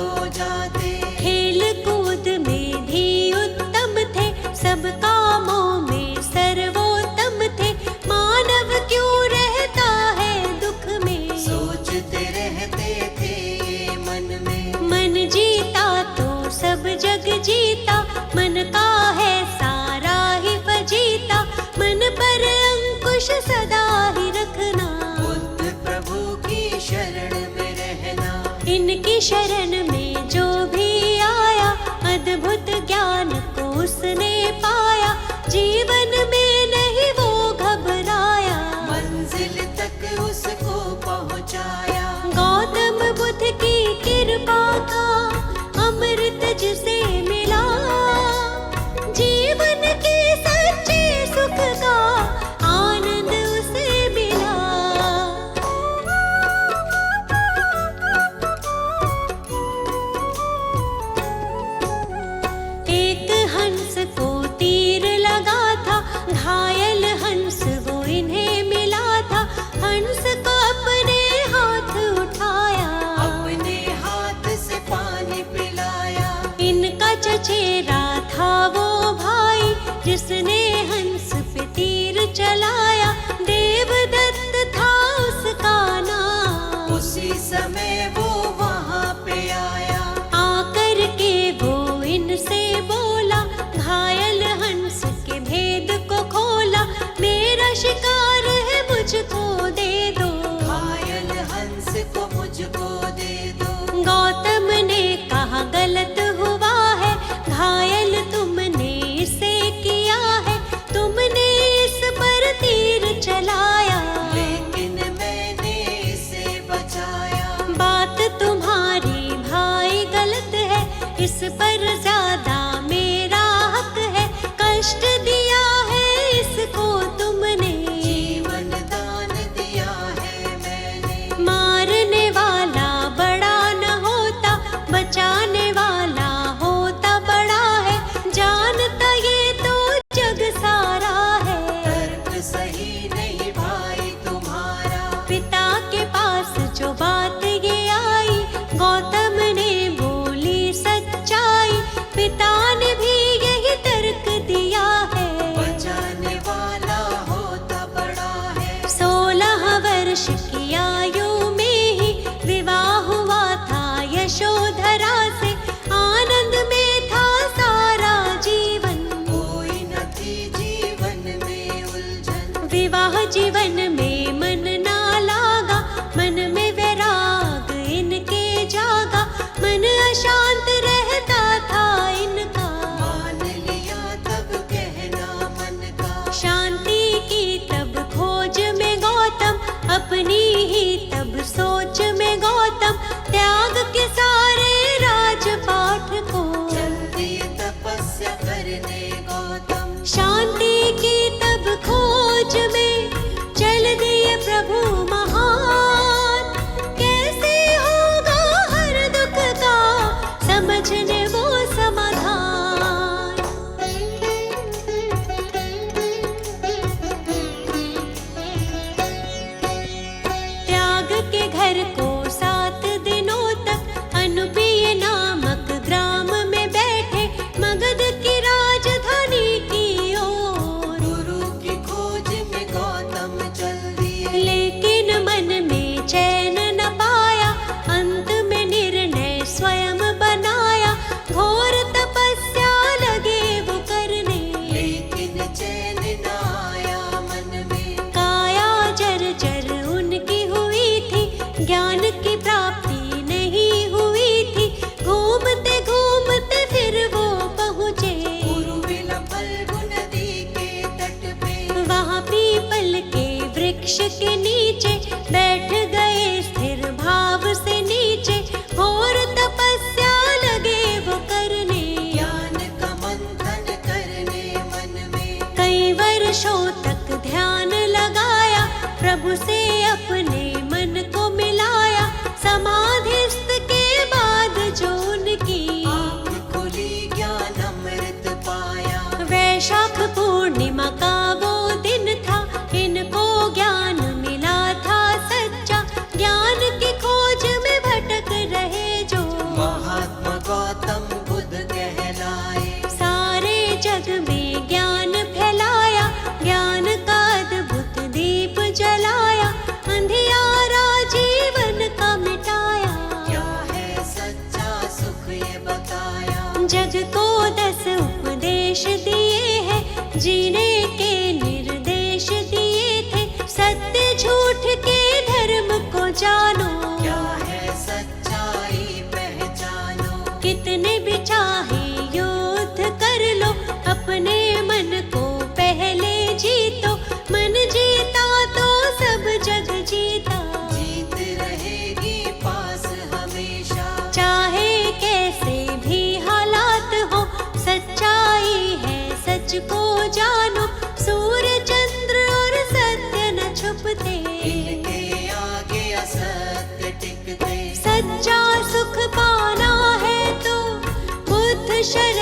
हो जाते। खेल कूद में भी उत्तम थे, सब कामों में सर्वोत्तम थे। मानव क्यों रहता है दुख में, सोचते रहते थे ये मन में। मन जीता तो सब जग जीता, मन का है सारा ही फजीता। मन पर अंकुश सदा ही रखना, बुद्ध प्रभु की शरण में रहना। इनकी शरण में जो भी आया, अद्भुत ज्ञान को उसने पाया। जीवन में नहीं वो घबराया, मंजिल तक उसको पहुंचाया। गौतम बुद्ध की कृपा का अमृत जिसे मिला, जीवन के सच्चे सुख का आनंद उसे मिला। एक हंस को तीर लगा था, घायल हंस वो इन्हें मिला था। हंस को अपने हाथ उठाया, अपने हाथ से पानी पिलाया। इनका चचेरा था वो भाई, जिसने हंस पे तीर चलाया। देवदत्त था उसका नाम, उसी समय वो वहां पे आया। आकर के वो इनसे बोला, घायल हंस के भेद को खोला। मेरा शिकार है मुझको दे दो, घायल हंस को मुझको दे दो। गौतम ने कहा गलत हुआ है, घायल तुमने इसे किया है। तुमने इस पर तीर चलाया, लेकिन मैंने इसे बचाया। बात तुम्हारी भाई गलत है, इस पर ज्यादा मेरा हक है। कष्ट दिया है इसको तुमने, जीवन दान दिया है मैंने। मारने वाला बड़ा न होता, बचाने वाला होता बड़ा है। जानता ये तो जग सारा है, तर्क सही नहीं भाई तुम्हारा। पिता के पास जो बात ये आई, गौतम ने बोली सच्चाई। पिता ने भी यही तर्क दिया है, बचाने वाला होता बड़ा है। 16 वर्ष की आयु में ही विवाह हुआ था यशोधरा से। आनंद में था सारा जीवन, कोई न थी जीवन में उलझन। विवाह जीवन में मन ना लागा, मन में वैराग इनके जागा। मन अशांत रहता था इनका, मान लिया तब कहना मन का। शांति की तब खोज में गौतम, अपनी ही तब सोच में गौतम। त्याग के सारे राजपाट को, चल दिए तपस्या करने गौतम। शांति की तब खोज में चल दिए प्रभु महान। कैसे होगा हर दुख का समझने वो समाधान। त्याग के घर को 7 दिनों तक अनुपीय नामक ग्राम में बैठे, मगध की राजधानी की ओर। गुरु की खोज में गौतम चल दिए। लेकिन मन में चैन न पाया, अंत में निर्णय स्वयं बनाया। घोर तपस्या लगे वो करने, लेकिन चैन न आया मन में। काया जर्जर उनकी हुई थी, ज्ञान की प्राप्ति नहीं हुई थी। घूमते घूमते फिर वो पहुँचे गुरुविला फल्गु नदी के तट पे। वहाँ पीपल के वृक्ष के नीचे बैठ गए स्थिर भाव से नीचे। घोर तपस्या लगे वो करने, ज्ञान का मंथन करने मन में। कई वर्षों तक ध्यान लगाया, प्रभु से अपने मन को मिलाया। समाधिस्थ के बाद जो उनकी आँख खुली ज्ञान अमृत पाया। वैशाख पूर्णिमा का वो दिन था, इनको ज्ञान मिला था सच्चा। ज्ञान की खोज में भटक रहे जो, महा जग को 10 उपदेश दिए हैं, जीने के निर्देश दिए थे। सत्य झूठ के धर्म को जानो, क्या है सच्चाई पहचानो। कितने भी चाहे युद्ध कर लो, अपने मन को पहले जीतो। मन जीता तो सब जग जीता, जीत रहेगी पास हमेशा। चाहे कैसे भी हालात हो, सच्चाई है सच को जानो। सूर्य चंद्र और सत्य न छुपते, इनके आगे असत्य टिकते। सच्चा सुख पाना है तो बुद्ध शरण